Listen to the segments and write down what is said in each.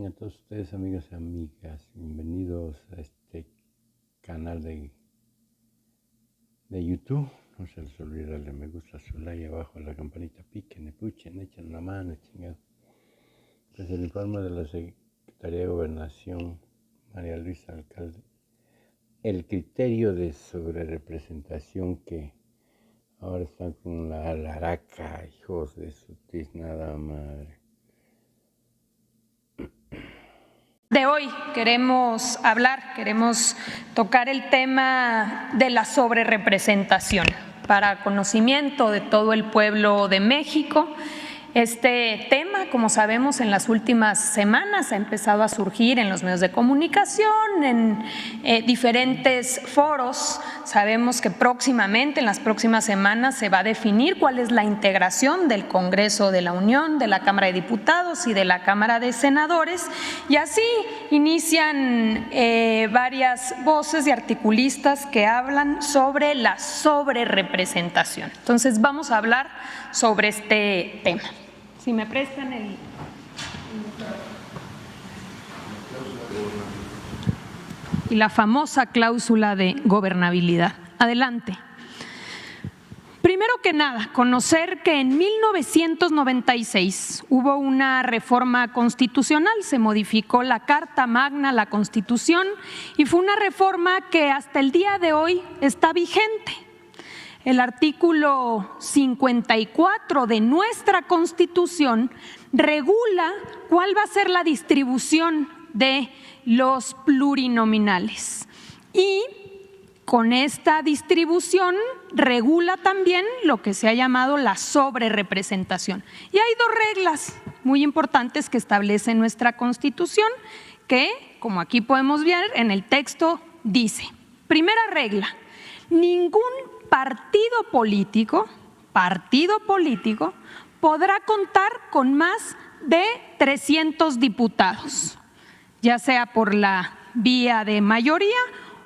A todos ustedes, amigos y amigas, bienvenidos a este canal de YouTube. No se les olvide darle me gusta, su like, abajo la campanita, piquen, puchen, echen la mano, chingado. Pues el informe de la Secretaría de Gobernación, María Luisa Alcalde, el criterio de sobrerepresentación que ahora están con la alaraca, hijos de su tiznada madre. De hoy queremos tocar el tema de la sobrerepresentación para conocimiento de todo el pueblo de México. Este tema, como sabemos, en las últimas semanas ha empezado a surgir en los medios de comunicación, en diferentes foros. Sabemos que próximamente, en las próximas semanas, se va a definir cuál es la integración del Congreso de la Unión, de la Cámara de Diputados y de la Cámara de Senadores, y así inician varias voces y articulistas que hablan sobre la sobrerepresentación. Entonces, vamos a hablar sobre este tema. Si me prestan el y la famosa cláusula de gobernabilidad. Adelante. Primero que nada, conocer que en 1996 hubo una reforma constitucional, se modificó la Carta Magna, la Constitución, y fue una reforma que hasta el día de hoy está vigente. El artículo 54 de nuestra Constitución regula cuál va a ser la distribución de los plurinominales. Y con esta distribución regula también lo que se ha llamado la sobrerepresentación. Y hay dos reglas muy importantes que establece nuestra Constitución que, como aquí podemos ver en el texto, dice: primera regla, ningún partido político podrá contar con más de 300 diputados, ya sea por la vía de mayoría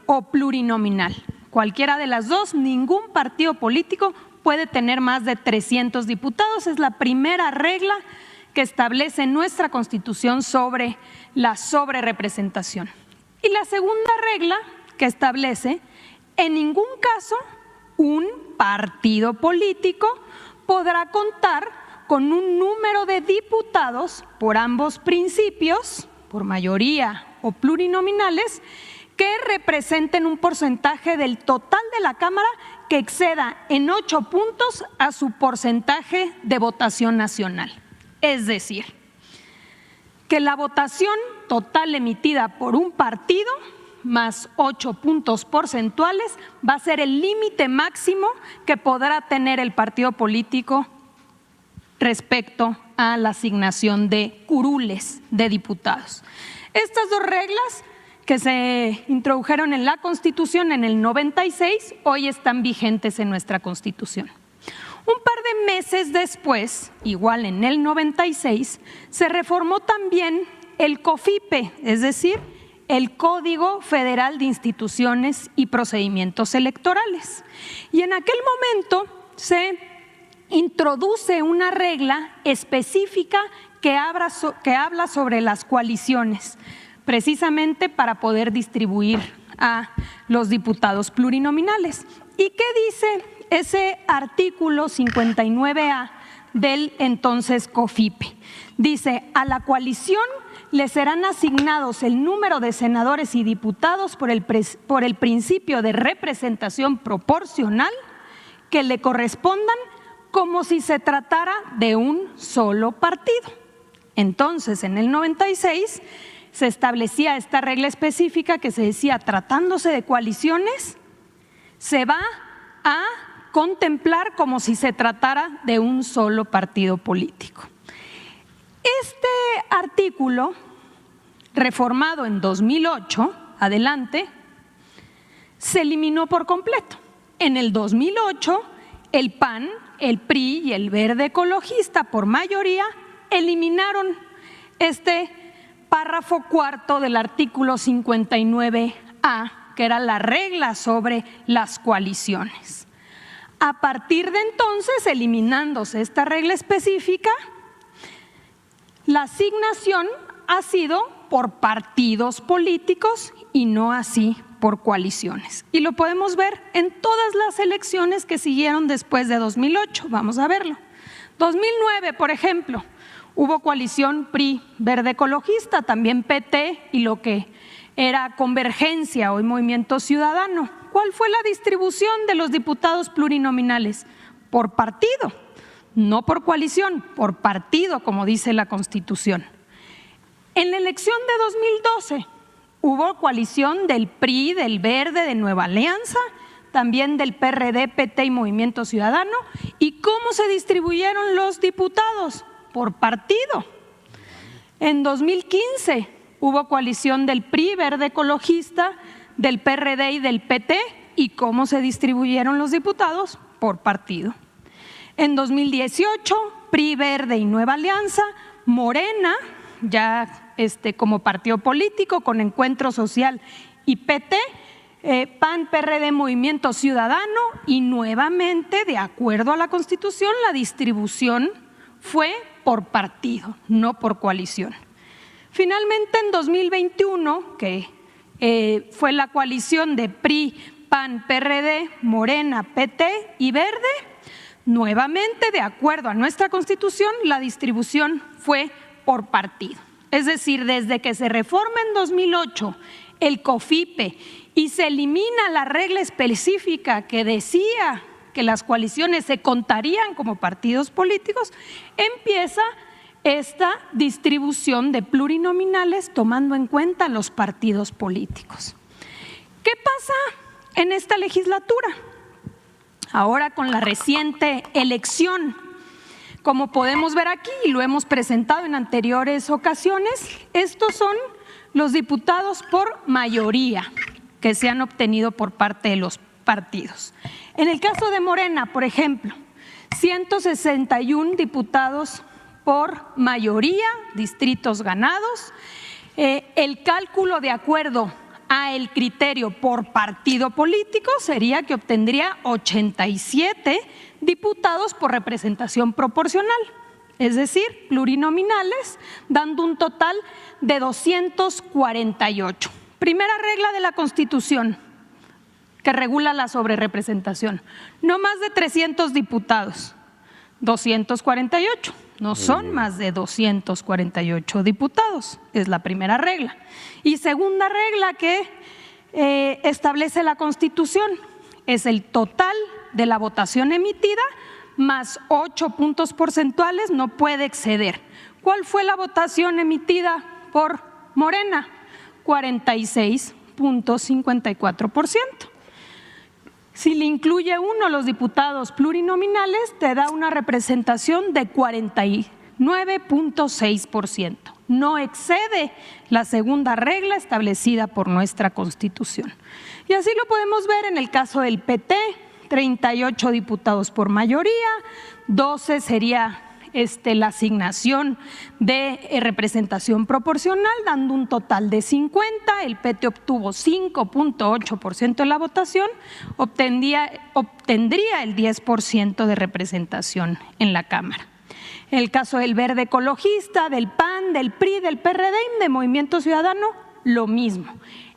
o plurinominal. Cualquiera de las dos, ningún partido político puede tener más de 300 diputados. Es la primera regla que establece nuestra Constitución sobre la sobrerepresentación. Y la segunda regla que establece: en ningún caso un partido político podrá contar con un número de diputados por ambos principios, por mayoría o plurinominales, que representen un porcentaje del total de la Cámara que exceda en 8 puntos a su porcentaje de votación nacional. Es decir, que la votación total emitida por un partido más 8 puntos porcentuales va a ser el límite máximo que podrá tener el partido político respecto a la asignación de curules de diputados. Estas dos reglas que se introdujeron en la Constitución en el 96, hoy están vigentes en nuestra Constitución. Un par de meses después, igual en el 96, se reformó también el COFIPE, es decir, el Código Federal de Instituciones y Procedimientos Electorales. Y en aquel momento se introduce una regla específica que habla sobre las coaliciones, precisamente para poder distribuir a los diputados plurinominales. ¿Y qué dice ese artículo 59A del entonces COFIPE? Dice: a la coalición le serán asignados el número de senadores y diputados por el principio de representación proporcional que le correspondan, como si se tratara de un solo partido. Entonces, en el 96 se establecía esta regla específica que se decía: tratándose de coaliciones, se va a contemplar como si se tratara de un solo partido político. Este artículo, reformado en 2008, adelante, se eliminó por completo. En el 2008, el PAN, el PRI y el Verde Ecologista, por mayoría, eliminaron este párrafo cuarto del artículo 59A, que era la regla sobre las coaliciones. A partir de entonces, eliminándose esta regla específica, la asignación ha sido por partidos políticos y no así por coaliciones. Y lo podemos ver en todas las elecciones que siguieron después de 2008. Vamos a verlo. 2009, por ejemplo, hubo coalición PRI Verde Ecologista, también PT y lo que era Convergencia, hoy Movimiento Ciudadano. ¿Cuál fue la distribución de los diputados plurinominales? Por partido, no por coalición, por partido, como dice la Constitución. En la elección de 2012 hubo coalición del PRI, del Verde, de Nueva Alianza, también del PRD, PT y Movimiento Ciudadano. ¿Y cómo se distribuyeron los diputados? Por partido. En 2015 hubo coalición del PRI, Verde Ecologista, del PRD y del PT. ¿Y cómo se distribuyeron los diputados? Por partido. En 2018, PRI, Verde y Nueva Alianza, Morena, ya como partido político con Encuentro Social y PT, PAN, PRD, Movimiento Ciudadano, y nuevamente, de acuerdo a la Constitución, la distribución fue por partido, no por coalición. Finalmente, en 2021, que fue la coalición de PRI, PAN, PRD, Morena, PT y Verde, nuevamente, de acuerdo a nuestra Constitución, la distribución fue por partido. Es decir, desde que se reforma en 2008 el COFIPE y se elimina la regla específica que decía que las coaliciones se contarían como partidos políticos, empieza esta distribución de plurinominales tomando en cuenta los partidos políticos. ¿Qué pasa en esta legislatura? Ahora con la reciente elección, como podemos ver aquí y lo hemos presentado en anteriores ocasiones, estos son los diputados por mayoría que se han obtenido por parte de los partidos. En el caso de Morena, por ejemplo, 161 diputados por mayoría, distritos ganados. El cálculo de acuerdo a el criterio por partido político sería que obtendría 87 diputados por representación proporcional, es decir, plurinominales, dando un total de 248. Primera regla de la Constitución que regula la sobrerepresentación: no más de 300 diputados, 248. No son más de 248 diputados, es la primera regla. Y segunda regla que establece la Constitución es el total de la votación emitida más 8 puntos porcentuales, no puede exceder. ¿Cuál fue la votación emitida por Morena? 46.54%. Si le incluye uno los diputados plurinominales, te da una representación de 49.6%. No excede la segunda regla establecida por nuestra Constitución. Y así lo podemos ver en el caso del PT, 38 diputados por mayoría, 12 sería la asignación de representación proporcional, dando un total de 50. El PT obtuvo 5.8% de la votación, obtendría el 10% de representación en la Cámara. En el caso del Verde Ecologista, del PAN, del PRI, del PRD y de Movimiento Ciudadano, lo mismo.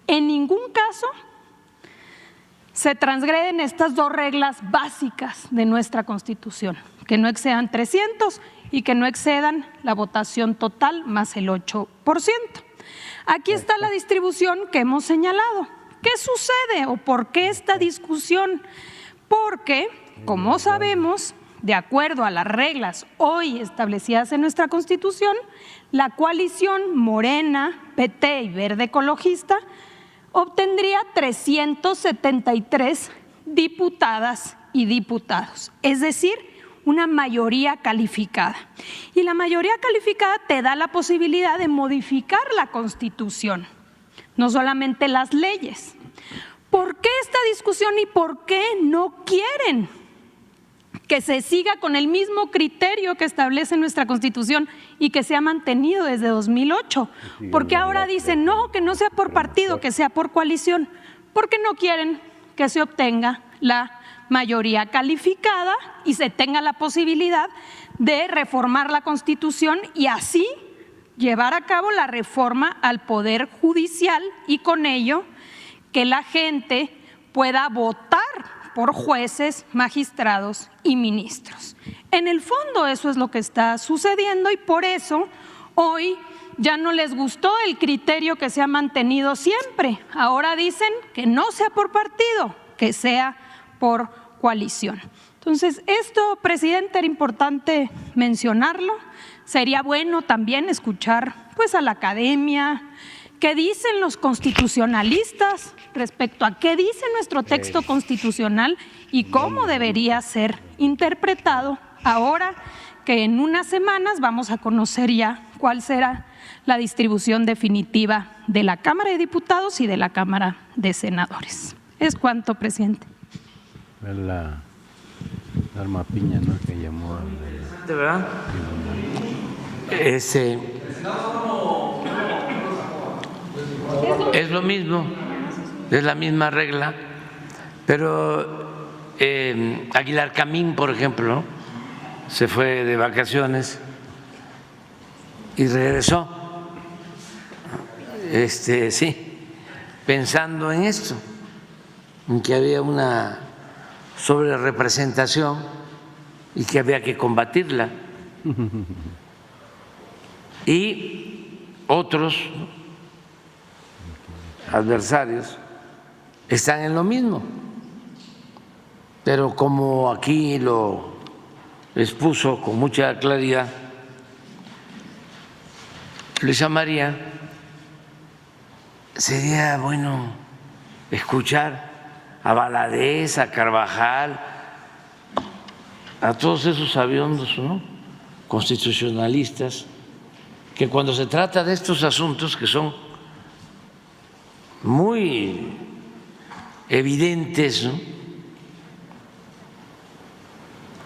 En ningún caso se transgreden estas dos reglas básicas de nuestra Constitución: que no excedan 300 y que no excedan la votación total más el 8%. Aquí está la distribución que hemos señalado. ¿Qué sucede o por qué esta discusión? Porque, como sabemos, de acuerdo a las reglas hoy establecidas en nuestra Constitución, la coalición Morena, PT y Verde Ecologista obtendría 373 diputadas y diputados, es decir, una mayoría calificada. Y la mayoría calificada te da la posibilidad de modificar la Constitución, no solamente las leyes. ¿Por qué esta discusión y por qué no quieren que se siga con el mismo criterio que establece nuestra Constitución y que se ha mantenido desde 2008? Porque ahora dicen no, que no sea por partido, que sea por coalición. Porque no quieren que se obtenga la mayoría calificada y se tenga la posibilidad de reformar la Constitución y así llevar a cabo la reforma al Poder Judicial y con ello que la gente pueda votar por jueces, magistrados y ministros. En el fondo eso es lo que está sucediendo y por eso hoy ya no les gustó el criterio que se ha mantenido siempre. Ahora dicen que no sea por partido, que sea por coalición. Entonces, esto, presidente, era importante mencionarlo. Sería bueno también escuchar pues a la academia, qué dicen los constitucionalistas respecto a qué dice nuestro texto constitucional y cómo debería ser interpretado ahora que en unas semanas vamos a conocer ya cuál será la distribución definitiva de la Cámara de Diputados y de la Cámara de Senadores. Es cuanto, presidente. La Norma Piña, ¿no?, que llamó ¿De verdad? Es lo mismo, es la misma regla, pero Aguilar Camín, por ejemplo, se fue de vacaciones y regresó, sí, pensando en esto, en que había una sobrerepresentación y que había que combatirla. Y otros adversarios están en lo mismo, pero como aquí lo expuso con mucha claridad Luisa María, sería bueno escuchar a Valadez, a Carvajal, a todos esos sabiondos, ¿no?, constitucionalistas, que cuando se trata de estos asuntos que son muy evidentes, ¿no?,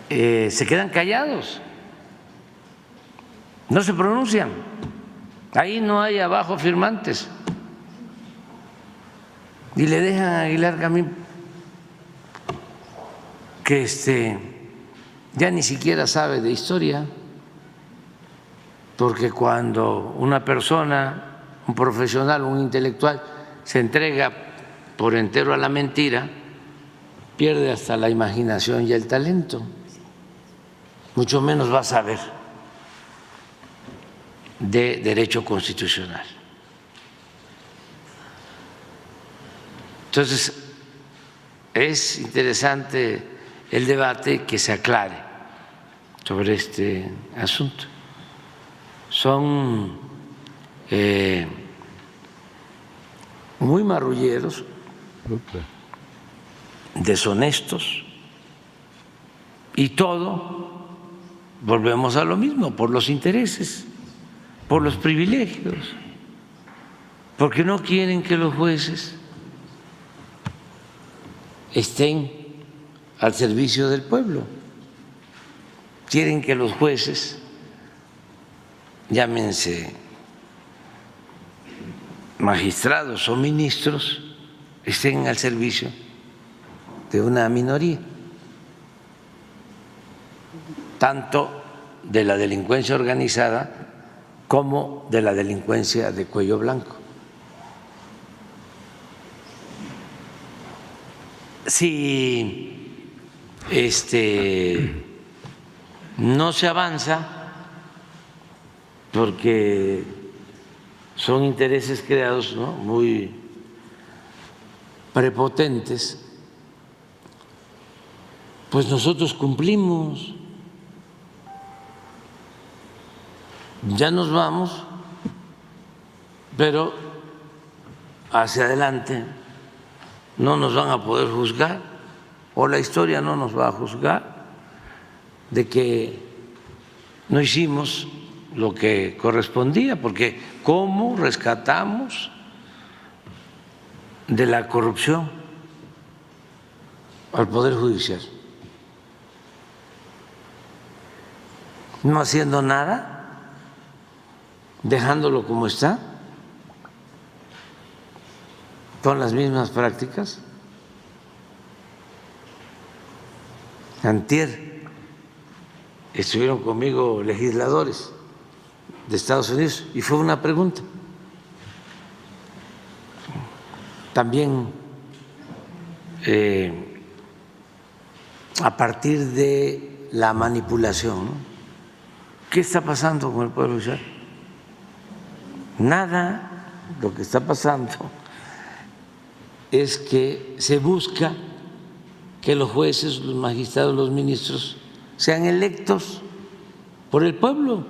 se quedan callados, no se pronuncian. Ahí no hay abajo firmantes y le dejan a Aguilar Camín que ya ni siquiera sabe de historia, porque cuando una persona, un profesional, un intelectual se entrega por entero a la mentira, pierde hasta la imaginación y el talento, mucho menos va a saber de derecho constitucional. Entonces, es interesante el debate, que se aclare sobre este asunto. Son muy marrulleros, deshonestos, y todo, volvemos a lo mismo, por los intereses, por los privilegios, porque no quieren que los jueces estén al servicio del pueblo, quieren que los jueces, llámense magistrados o ministros, estén al servicio de una minoría, tanto de la delincuencia organizada como de la delincuencia de cuello blanco. Si no se avanza porque son intereses creados, ¿no?, muy prepotentes, pues nosotros cumplimos. Ya nos vamos, pero hacia adelante no nos van a poder juzgar, o la historia no nos va a juzgar de que no hicimos lo que correspondía, porque ¿cómo rescatamos de la corrupción al Poder Judicial? No haciendo nada, dejándolo como está, con las mismas prácticas. Antier estuvieron conmigo legisladores de Estados Unidos, y fue una pregunta. También a partir de la manipulación, ¿no? ¿Qué está pasando con el Poder Judicial? Nada. Lo que está pasando es que se busca que los jueces, los magistrados, los ministros sean electos por el pueblo,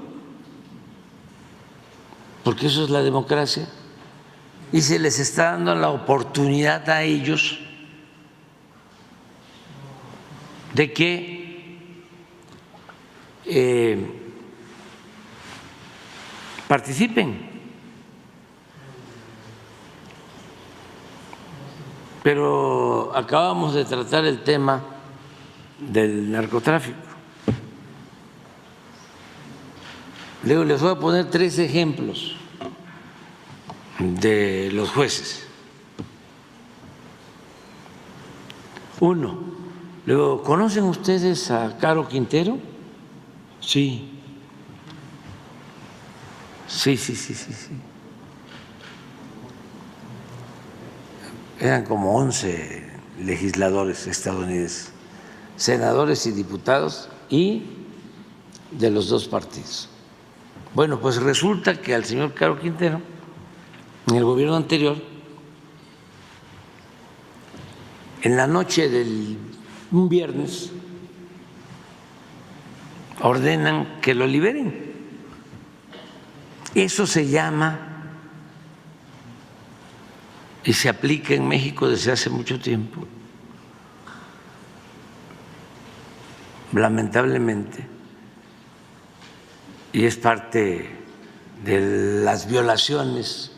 porque eso es la democracia, y se les está dando la oportunidad a ellos de que participen. Pero acabamos de tratar el tema del narcotráfico. Luego les voy a poner 3 ejemplos de los jueces. Uno, luego, ¿conocen ustedes a Caro Quintero? Sí. Sí. Eran como 11 legisladores estadounidenses, senadores y diputados, y de los 2 partidos. Bueno, pues resulta que al señor Caro Quintero, en el gobierno anterior, en la noche de un viernes, ordenan que lo liberen. Eso se llama, y se aplica en México desde hace mucho tiempo, lamentablemente, y es parte de las violaciones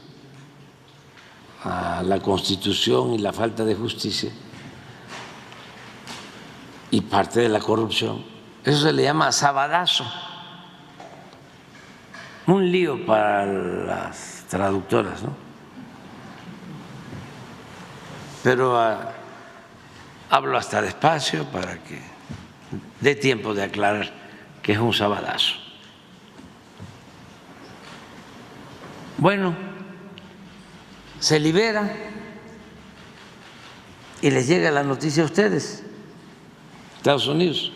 a la Constitución y la falta de justicia, y parte de la corrupción. Eso se le llama sabadazo, un lío para las traductoras, ¿no? Pero hablo hasta despacio para que dé tiempo de aclarar que es un sabadazo. Bueno, se libera y les llega la noticia a ustedes, Estados Unidos,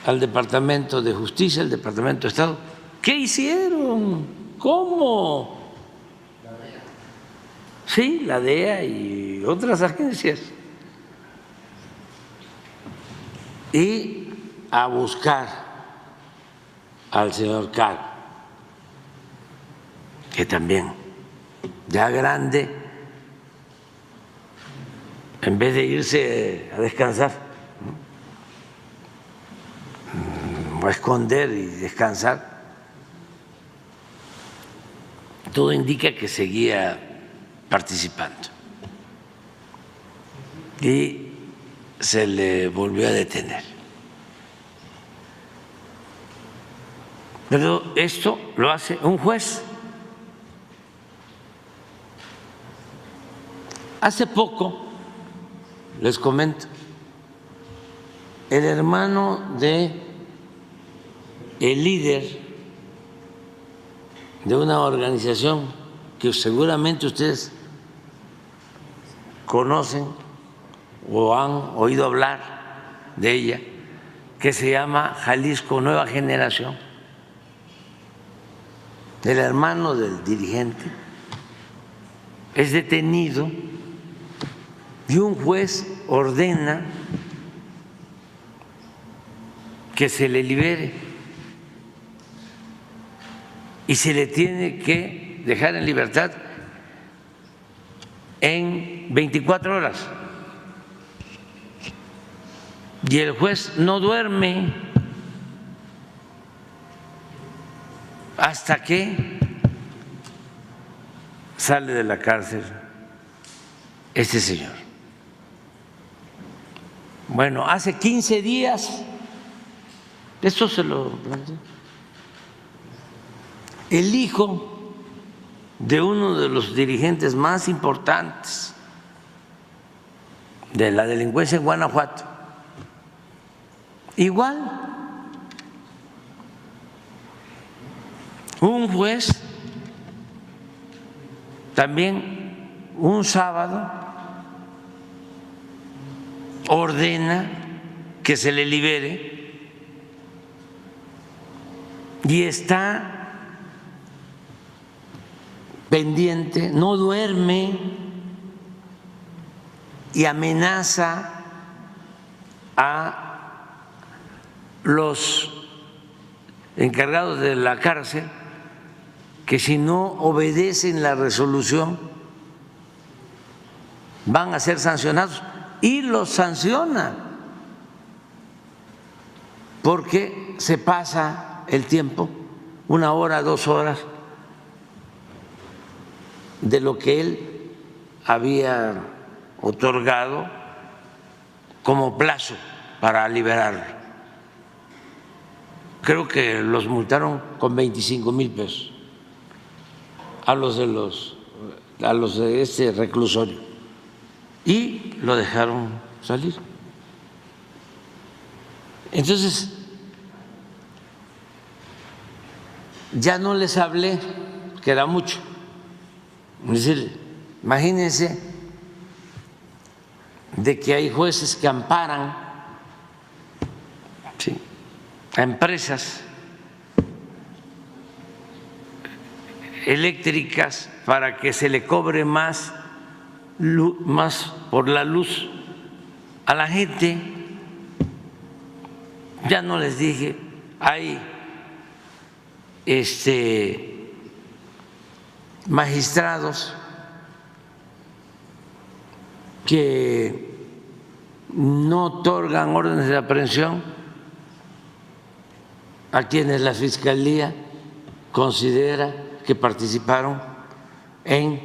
al Departamento de Justicia, al Departamento de Estado. ¿Qué hicieron? ¿Cómo? Sí, la DEA y otras agencias. Y a buscar al señor Caro, que también, ya grande, en vez de irse a descansar, o a esconder y descansar, todo indica que seguía participando, y se le volvió a detener. Pero esto lo hace un juez. Hace poco, les comento, el hermano de el líder de una organización que seguramente ustedes conocen o han oído hablar de ella, que se llama Jalisco Nueva Generación, el hermano del dirigente es detenido y un juez ordena que se le libere y se le tiene que dejar en libertad en 24 horas. Y el juez no duerme hasta que sale de la cárcel este señor. Bueno, hace 15 días, esto se lo planteé, el hijo de uno de los dirigentes más importantes de la delincuencia en Guanajuato, igual, Un juez también un sábado ordena que se le libere y está pendiente, no duerme y amenaza a los encargados de la cárcel que si no obedecen la resolución van a ser sancionados, y los sanciona porque se pasa el tiempo, 1 hora, 2 horas de lo que él había otorgado como plazo para liberarlo. Creo que los multaron con 25,000 pesos a los de este reclusorio y lo dejaron salir. Entonces, ya no les hablé, que era mucho. Es decir, imagínense de que hay jueces que amparan, ¿sí?, a empresas eléctricas para que se le cobre más por la luz a la gente. Ya no les dije, hay magistrados que no otorgan órdenes de aprehensión a quienes la Fiscalía considera que participaron en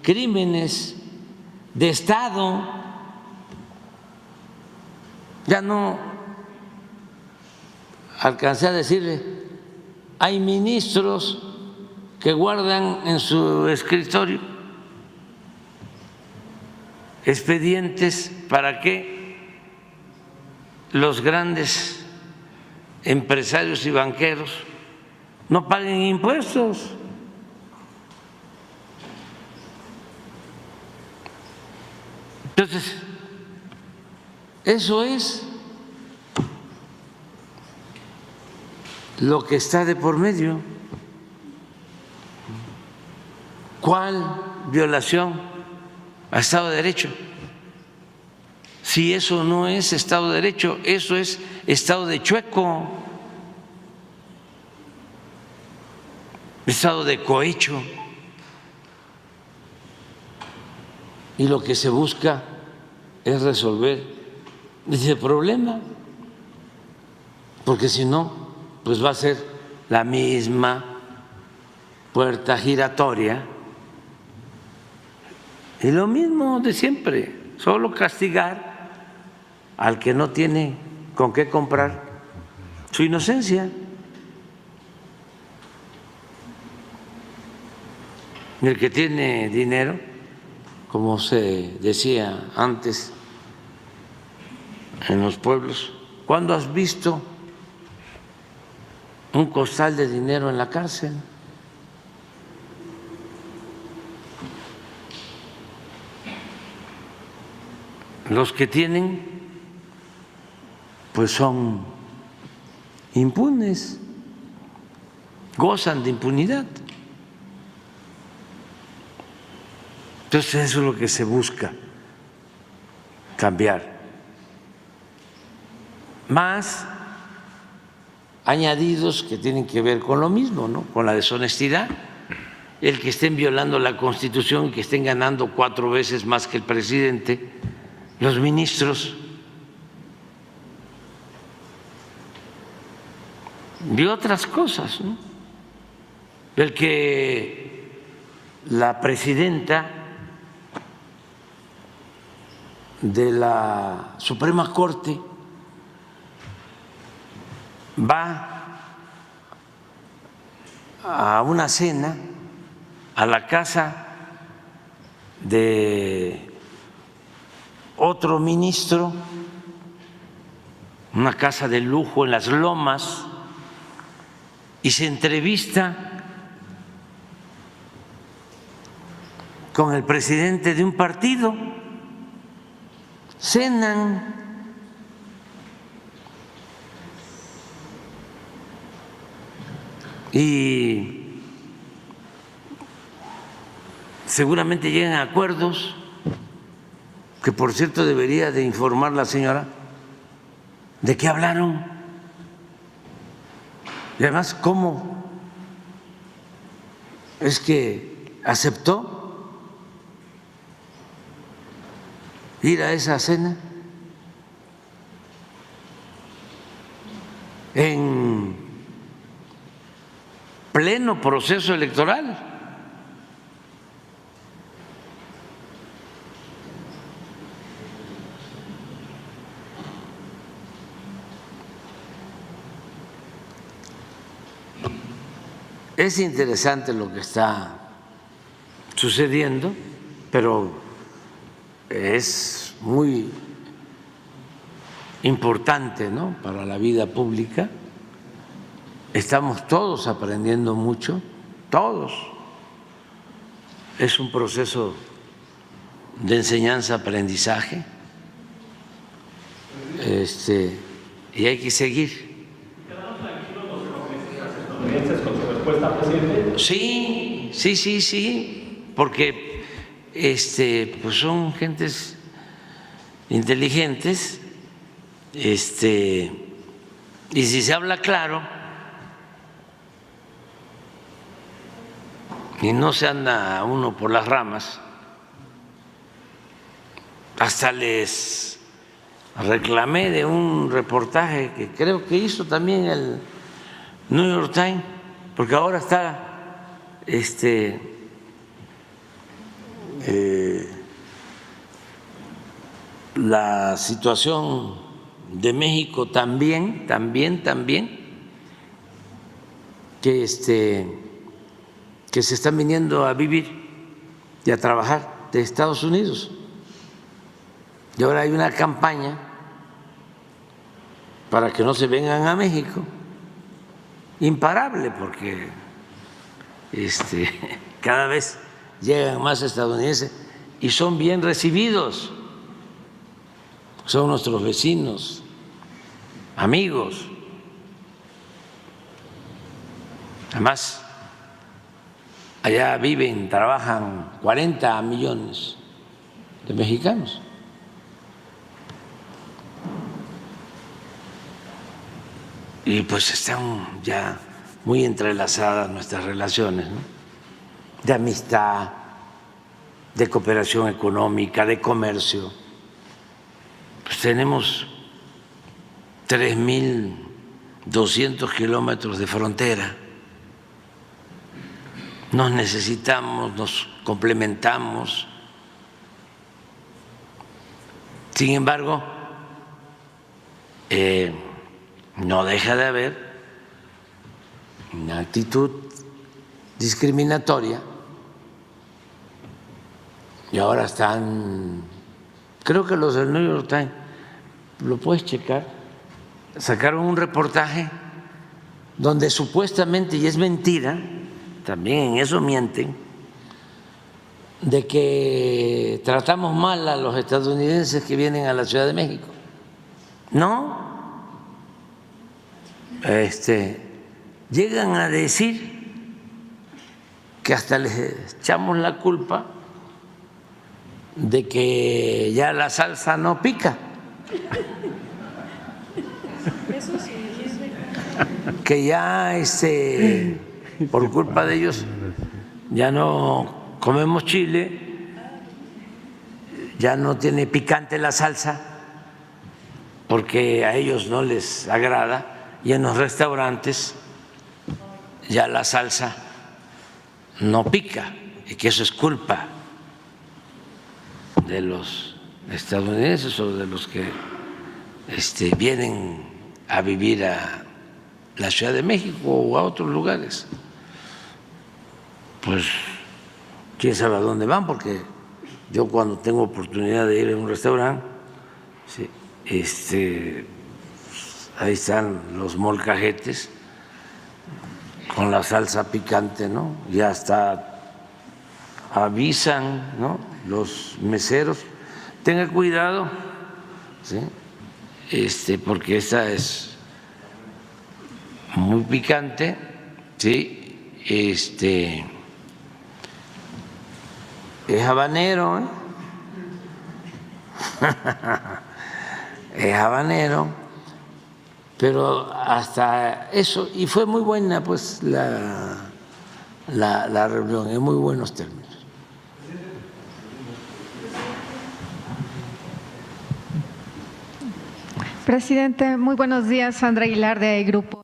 crímenes de Estado. Ya no alcancé a decirle, hay ministros que guardan en su escritorio expedientes para que los grandes empresarios y banqueros no paguen impuestos. Entonces, eso es lo que está de por medio. ¿Cuál violación a Estado de Derecho? Si eso no es Estado de Derecho, eso es Estado de chueco, Estado de cohecho. Y lo que se busca es resolver ese problema, porque si no, pues va a ser la misma puerta giratoria y lo mismo de siempre, solo castigar al que no tiene con qué comprar su inocencia. El que tiene dinero, como se decía antes en los pueblos, ¿cuándo has visto un costal de dinero en la cárcel? Los que tienen, pues son impunes, gozan de impunidad. Entonces eso es lo que se busca cambiar. Más añadidos que tienen que ver con lo mismo, ¿no?, con la deshonestidad, el que estén violando la Constitución y que estén ganando 4 veces más que el presidente, los ministros, y otras cosas, ¿no? El que la presidenta de la Suprema Corte va a una cena a la casa de otro ministro, una casa de lujo en Las Lomas, y se entrevista con el presidente de un partido, cenan. Y seguramente llegan a acuerdos, que por cierto debería de informar la señora de qué hablaron. Y además, ¿cómo es que aceptó ir a esa cena en pleno proceso electoral? Es interesante lo que está sucediendo, pero es muy importante, ¿no?, para la vida pública. Estamos todos aprendiendo mucho, todos. Es un proceso de enseñanza-aprendizaje, y hay que seguir. Sí, sí, sí, sí, porque pues son gentes inteligentes, y si se habla claro y no se anda uno por las ramas, hasta les reclamé de un reportaje que creo que hizo también el New York Times, porque ahora está la situación de México también, que se están viniendo a vivir y a trabajar de Estados Unidos. Y ahora hay una campaña para que no se vengan a México, imparable, porque cada vez llegan más estadounidenses y son bien recibidos, son nuestros vecinos, amigos. Además, allá viven, trabajan 40 millones de mexicanos. Y pues están ya muy entrelazadas nuestras relaciones, ¿no?, de amistad, de cooperación económica, de comercio. Pues tenemos 3.200 kilómetros de frontera. Nos necesitamos, nos complementamos. Sin embargo, no deja de haber una actitud discriminatoria, y ahora están, creo que los del New York Times, lo puedes checar, sacaron un reportaje donde supuestamente, y es mentira, también en eso mienten, de que tratamos mal a los estadounidenses que vienen a la Ciudad de México. No, llegan a decir que hasta les echamos la culpa de que ya la salsa no pica, que ya por culpa de ellos ya no comemos chile, ya no tiene picante la salsa, porque a ellos no les agrada, y en los restaurantes ya la salsa no pica, y que eso es culpa de los estadounidenses o de los que vienen a vivir a la Ciudad de México o a otros lugares. Pues quién sabe a dónde van, porque yo cuando tengo oportunidad de ir a un restaurante, ahí están los molcajetes con la salsa picante, ¿no? Ya está avisan, ¿no?, los meseros, tenga cuidado, ¿sí?, porque esta es muy picante, ¿sí?, es habanero, es habanero, pero hasta eso, y fue muy buena pues la reunión, en muy buenos términos. Presidente, muy buenos días, Sandra Aguilar de Grupo.